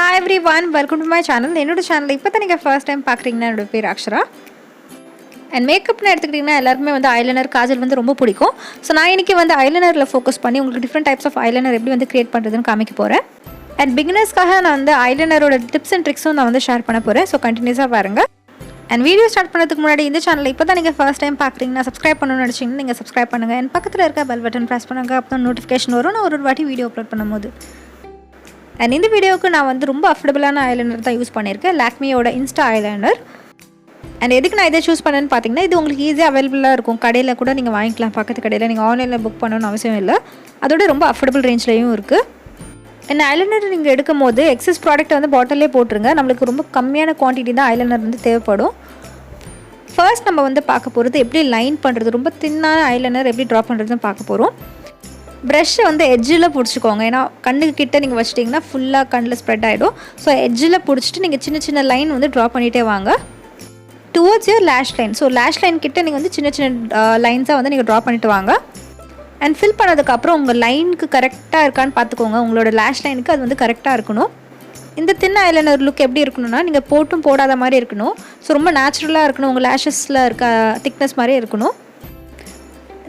Hi everyone, welcome to my channel. என்னோட channel இப்போ தான் நீங்கள் ஃபர்ஸ்ட் டைம் பார்க்குறீங்கன்னா என்னோட பேர் அக்ஷரா. அண்ட் மேக்கப்னு எடுத்துக்கிட்டிங்கன்னா எல்லாருக்குமே வந்து ஐலைனர் காஜல் வந்து ரொம்ப பிடிக்கும். ஸோ நான் இன்றைக்கி வந்து ஐலைனரில் ஃபோக்கஸ் பண்ணி உங்களுக்கு டிஃப்ரெண்ட் டைப்ஸ் ஆஃப் ஐலைனர் எப்படி வந்து க்ரியேட் பண்ணுறதுன்னு காமிக்க போகிறேன். அண்ட் பிகினர்ஸ்க்காக நான் வந்து ஐலைனரோட டிப்ஸ் அண்ட் ட்ரிக்ஸும் நான் வந்து ஷேர் பண்ண போகிறேன். ஸோ கண்டினியூஸாக பாருங்கள். அண்ட் வீடியோ ஸ்டார்ட் பண்ணுறதுக்கு முன்னாடி இந்த சேனலில் இப்போ தான் நீங்கள் ஃபர்ஸ்ட் டைம் பார்க்குறீங்கன்னா சப்ஸ்கிரைப் பண்ணணும்னு நினச்சிங்கன்னா நீங்கள் சப்ஸ்கிரைப் பண்ணுங்கள். அண்ட் பக்கத்தில் இருக்க பெல் பட்டன் ப்ரெஸ் பண்ணுங்கள். அப்போ தான் நோட்டிஃபிகேஷன் வரும் நான் ஒரு வாட்டி வீடியோ அப்லோட் பண்ணும்போது. அண்ட் இந்த வீடியோவுக்கு நான் வந்து ரொம்ப அஃபோர்டபுளான ஐலைனர் தான் யூஸ் பண்ணியிருக்கேன். லாக்மியோட இன்ஸ்டா ஐலைனர். அண்ட் எதுக்கு நான் இதை சூஸ் பண்ணேன்னு பார்த்தீங்கன்னா இது உங்களுக்கு ஈஸியாக அவைலபிளாக இருக்கும். கடையில் கூட நீங்கள் வாங்கிக்கலாம். பக்கத்து கடையில் நீங்கள் ஆன்லைனில் புக் பண்ணணும்னு அவசியம் இல்லை. அதோட ரொம்ப அஃபோர்டபுள் ரேஞ்ச்லேயும் இருக்குது. அண்ட் ஐலைனர் நீங்கள் எடுக்கும் போது எக்ஸஸ் ப்ராடக்ட்டை வந்து பாட்டிலே போட்டுருங்க. நம்மளுக்கு ரொம்ப கம்மியான குவான்டிட்டி தான் ஐலைனர் வந்து தேவைப்படும். ஃபர்ஸ்ட் நம்ம வந்து பார்க்க போகிறது எப்படி லைன் பண்ணுறது, ரொம்ப தின்னான ஐலைனர் எப்படி ட்ரா பண்ணுறதுன்னு பார்க்க போகிறோம். ப்ரஷ்ஷை வந்து எட்ஜில் பிடிச்சிக்கோங்க. ஏன்னா கண்ணுக்கு கிட்டே நீங்கள் வச்சிட்டிங்கன்னா ஃபுல்லாக கண்ணில் ஸ்ப்ரெட் ஆகிடும். ஸோ எட்ஜில் பிடிச்சிட்டு நீங்கள் சின்ன சின்ன லைன் வந்து ட்ரா பண்ணிகிட்டே வாங்க towards your lash line. So lash line கிட்டே நீங்கள் வந்து சின்ன சின்ன லைன்ஸாக வந்து நீங்கள் ட்ரா பண்ணிட்டு வாங்க. அண்ட் ஃபில் பண்ணதுக்கப்புறம் உங்கள் லைனுக்கு கரெக்டாக இருக்கான்னு பார்த்துக்கோங்க. உங்களோட லேஷ் லைனுக்கு அது வந்து கரெக்டாக இருக்கணும். இந்த தின் ஐலைனர் லுக் எப்படி இருக்கணும்னா நீங்கள் போட்டும் போடாத மாதிரி இருக்கணும். ஸோ ரொம்ப நேச்சுரலாக இருக்கணும். உங்கள் லேஷஸில் இருக்க திக்னஸ் மாதிரியே இருக்கணும்.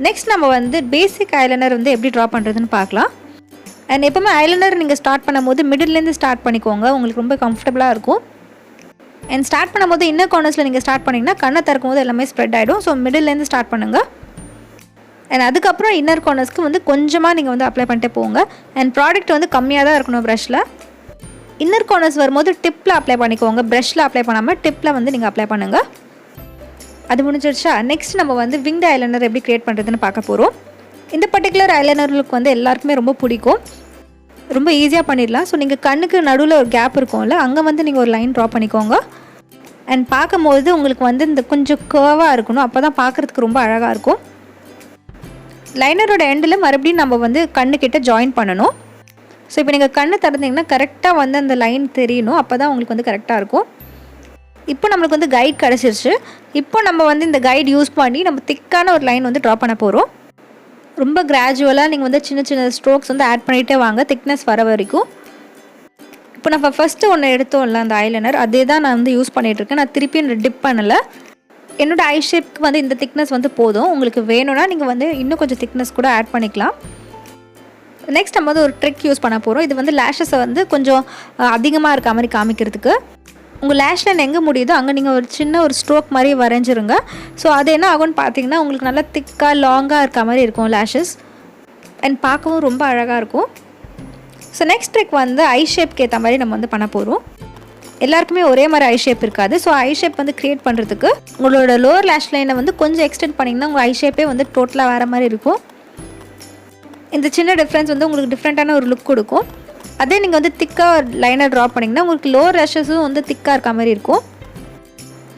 நெக்ஸ்ட் நம்ம வந்து பேசிக் ஐலைனர் வந்து எப்படி ட்ரா பண்ணுறதுன்னு பார்க்கலாம். அண்ட் எப்போவுமே ஐலைனர் நீங்கள் ஸ்டார்ட் பண்ணும்போது மிடில்லேருந்து ஸ்டார்ட் பண்ணிக்கோங்க. உங்களுக்கு ரொம்ப கம்ஃபர்டபுளாக இருக்கும். அண்ட் ஸ்டார்ட் பண்ணும்போது இன்னர் கார்னர்ஸில் நீங்கள் ஸ்டார்ட் பண்ணிங்கன்னா கண்ணை திறக்கும் போது எல்லாமே ஸ்ப்ரெட் ஆகிடும். ஸோ மிடில்லேருந்து ஸ்டார்ட் பண்ணுங்கள். அண்ட் அதுக்கப்புறம் இன்னர் கார்னர்ஸ்க்கு வந்து கொஞ்சமாக நீங்கள் வந்து அப்ளை பண்ணிட்டே போங்க. அண்ட் ப்ராடக்ட் வந்து கம்மியாக தான் இருக்கணும் ப்ரஷில். இன்னர் கார்னர்ஸ் வரும்போது டிப்பில் அப்ளை பண்ணிக்கோங்க. ப்ரஷில் அப்ளை பண்ணாமல் டிப்பில் வந்து நீங்கள் அப்ளை பண்ணுங்கள். அது முடிஞ்சிருச்சா? நெக்ஸ்ட் நம்ம வந்து விங்டு ஐலைனர் எப்படி க்ரியேட் பண்ணுறதுன்னு பார்க்க போகிறோம். இந்த பர்டிகுலர் ஐலைனர் லுக் வந்து எல்லாருக்குமே ரொம்ப பிடிக்கும். ரொம்ப ஈஸியாக பண்ணிடலாம். ஸோ நீங்கள் கண்ணுக்கு நடுவில் ஒரு கேப் இருக்கும்ல, அங்கே வந்து நீங்கள் ஒரு லைன் ட்ரா பண்ணிக்கோங்க. அண்ட் பார்க்கும்போது உங்களுக்கு வந்து இந்த கொஞ்சம் கர்வாக இருக்கணும். அப்போ தான் பார்க்குறதுக்கு ரொம்ப அழகாக இருக்கும். லைனரோட எண்டில் மறுபடியும் நம்ம வந்து கண்ணுக்கிட்ட ஜாயின் பண்ணணும். ஸோ இப்போ நீங்கள் கண்ணு திறந்தீங்கன்னா கரெக்டாக வந்து அந்த லைன் தெரியணும். அப்போ தான் உங்களுக்கு வந்து கரெக்டாக இருக்கும். இப்போ நம்மளுக்கு வந்து கைட் கிடச்சிருச்சு. இப்போ நம்ம வந்து இந்த கைட் யூஸ் பண்ணி நம்ம திக்கான ஒரு லைன் வந்து ட்ரா பண்ண போகிறோம். ரொம்ப கிராஜுவலாக நீங்கள் வந்து சின்ன சின்ன ஸ்ட்ரோக்ஸ் வந்து ஆட் பண்ணிகிட்டே வாங்க திக்னஸ் வர வரைக்கும். இப்போ நம்ம ஃபஸ்ட்டு ஒன்று எடுத்தோம்ல அந்த ஐலைனர், அதே தான் நான் வந்து யூஸ் பண்ணிகிட்ருக்கேன். நான் திருப்பி டிப் பண்ணலை. என்னோடய ஐ ஷேப்க்கு வந்து இந்த திக்னஸ் வந்து போதும். உங்களுக்கு வேணும்னா நீங்கள் வந்து இன்னும் கொஞ்சம் திக்னஸ் கூட ஆட் பண்ணிக்கலாம். நெக்ஸ்ட் நம்ம வந்து ஒரு ட்ரிக் யூஸ் பண்ண போகிறோம். இது வந்து லேஷஸை வந்து கொஞ்சம் அதிகமாக இருக்க மாதிரி காமிக்கிறதுக்கு உங்கள் லேஷ் லைன் எங்கே முடியுதோ அங்கே நீங்கள் ஒரு சின்ன ஒரு ஸ்ட்ரோக் மாதிரி வரைஞ்சிருங்க. ஸோ அது என்ன ஆகும்னு பார்த்தீங்கன்னா உங்களுக்கு நல்லா திக்காக லாங்காக இருக்க மாதிரி இருக்கும் லேஷஸ். அண்ட் பார்க்கவும் ரொம்ப அழகாக இருக்கும். ஸோ நெக்ஸ்ட் ட்ரிக் வந்து ஐ ஷேப்க்கு ஏற்ற மாதிரி நம்ம வந்து பண்ண போகிறோம். எல்லாருக்குமே ஒரே மாதிரி ஐ ஷேப் இருக்காது. ஸோ ஐ ஷேப் வந்து க்ரியேட் பண்ணுறதுக்கு உங்களோட லோவர் லேஷ் லைனை வந்து கொஞ்சம் எக்ஸ்டெண்ட் பண்ணிங்கன்னா உங்கள் ஐ ஷேப்பே வந்து டோட்டலாக வேறு மாதிரி இருக்கும். இந்த சின்ன டிஃப்ரென்ஸ் வந்து உங்களுக்கு டிஃப்ரெண்ட்டான ஒரு லுக் கொடுக்கும். அதே நீங்கள் வந்து திக்காக லைனர் ட்ரா பண்ணிங்கன்னா உங்களுக்கு லோவர் லேஷஸும் வந்து திக்காக இருக்க மாதிரி இருக்கும்.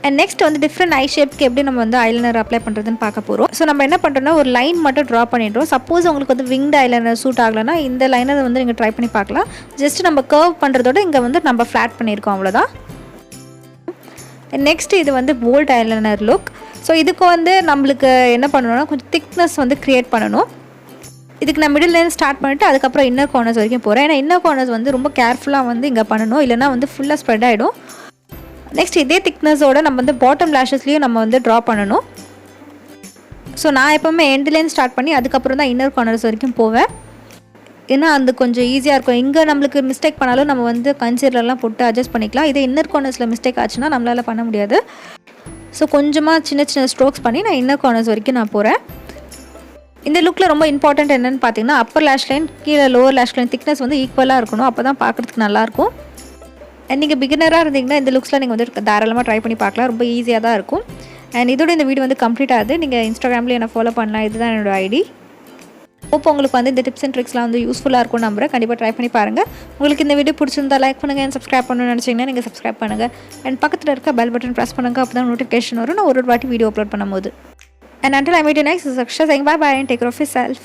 அண்ட் நெக்ஸ்ட் வந்து டிஃப்ரெண்ட் ஐ ஷேப்க்கு எப்படி நம்ம வந்து ஐலைனர் அப்ளை பண்ணுறதுன்னு பார்க்க போகிறோம். ஸோ நம்ம என்ன பண்ணுறோம்னா ஒரு லைன் மட்டும் ட்ரா பண்ணிடுறோம். சப்போஸ் உங்களுக்கு வந்து விங்டு ஐலைனர் சூட் ஆகலைன்னா இந்த லைனர் வந்து நீங்கள் ட்ரை பண்ணி பார்க்கலாம். ஜஸ்ட் நம்ம கர்வ் பண்ணுறதோட இங்கே வந்து நம்ம ஃப்ளாட் பண்ணியிருக்கோம், அவ்வளோதான். நெக்ஸ்ட் இது வந்து போல்ட் ஐலைனர் லுக். ஸோ இதுக்கு வந்து நம்மளுக்கு என்ன பண்ணணும்னா கொஞ்சம் திக்னஸ் வந்து க்ரியேட் பண்ணணும். இதுக்கு நான் மிடில்லேருந்து ஸ்டார்ட் பண்ணிவிட்டு அதுக்கப்புறம் இன்னர் கார்னர்ஸ் வரைக்கும் போகிறேன். ஏன்னா இன்னர் கார்னர்ஸ் வந்து ரொம்ப கேர்ஃபுல்லாக வந்து இங்கே பண்ணணும், இல்லைனா வந்து ஃபுல்லாக ஸ்ப்ரெட் ஆகிடும். நெக்ஸ்ட் இதே திக்னஸோடு நம்ம வந்து பாட்டம் லேஷஸ்லேயும் நம்ம வந்து ட்ரா பண்ணணும். ஸோ நான் எப்போவுமே எண்ட்லேருந்து ஸ்டார்ட் பண்ணி அதுக்கப்புறம் தான் இன்னர் கார்னர்ஸ் வரைக்கும் போவேன். ஏன்னா அது கொஞ்சம் ஈஸியாக இருக்கும். இங்கே நம்மளுக்கு மிஸ்டேக் பண்ணாலும் நம்ம வந்து கன்சீலர்லாம் போட்டு அட்ஜஸ்ட் பண்ணிக்கலாம். இதே இன்னர் கார்னர்ஸில் மிஸ்டேக் ஆச்சுன்னா நம்மளால் பண்ண முடியாது. ஸோ கொஞ்சமாக சின்ன சின்ன ஸ்ட்ரோக்ஸ் பண்ணி நான் இன்னர் கார்னர்ஸ் வரைக்கும் நான் போகிறேன். இந்த லுக்கில் ரொம்ப இம்பார்ட்டண்ட் என்னென்னு பார்த்தீங்கன்னா அப்பர் லேஷ் லைன் கீழே லோவர் லேஷ் லைன் திக்னஸ் வந்து ஈக்குவலாக இருக்கணும். அப்போ தான் பார்க்குறதுக்கு நல்லாயிருக்கும். அண்ட் நீங்கள் பிகினராக இருந்தீங்கன்னா இந்த லுக்ஸில் நீங்கள் வந்து தாராளமாக ட்ரை பண்ணி பார்க்கலாம். ரொம்ப ஈஸியாக தான் இருக்கும். அண்ட் இதோட இந்த வீடியோ வந்து கம்ப்ளீட் ஆகுது. நீங்கள் இன்ஸ்டாகிராமில் என்ன ஃபாலோ பண்ணலாம். இதுதான் என்னோடய ஐடி. இப்போ உங்களுக்கு வந்து இந்த டிப்ஸ் அண்ட் ட்ரிக்ஸ்லாம் வந்து யூஸ்ஃபுல்லாக இருக்கும் நம்புறேன். கண்டிப்பாக ட்ரை பண்ணி பாருங்கள். உங்களுக்கு இந்த வீடியோ பிடிச்சிருந்தா லைக் பண்ணுங்கள். அண்ட் சப்ஸ்கிரைப் பண்ணணும்னு நினச்சிங்கன்னா நீங்கள் சப்ஸ்கிரைப் பண்ணுங்கள். அண்ட் பக்கத்தில் இருக்க பெல் பட்டன் ப்ரெஸ் பண்ணுங்கள். அப்போ தான் நோட்டிஃபிகேஷன் வரும் நான் ஒரு வாட்டி வீடியோ அப்லோட் பண்ணும்போது. And until I meet you next, this is Akshara saying bye bye and take care of yourself.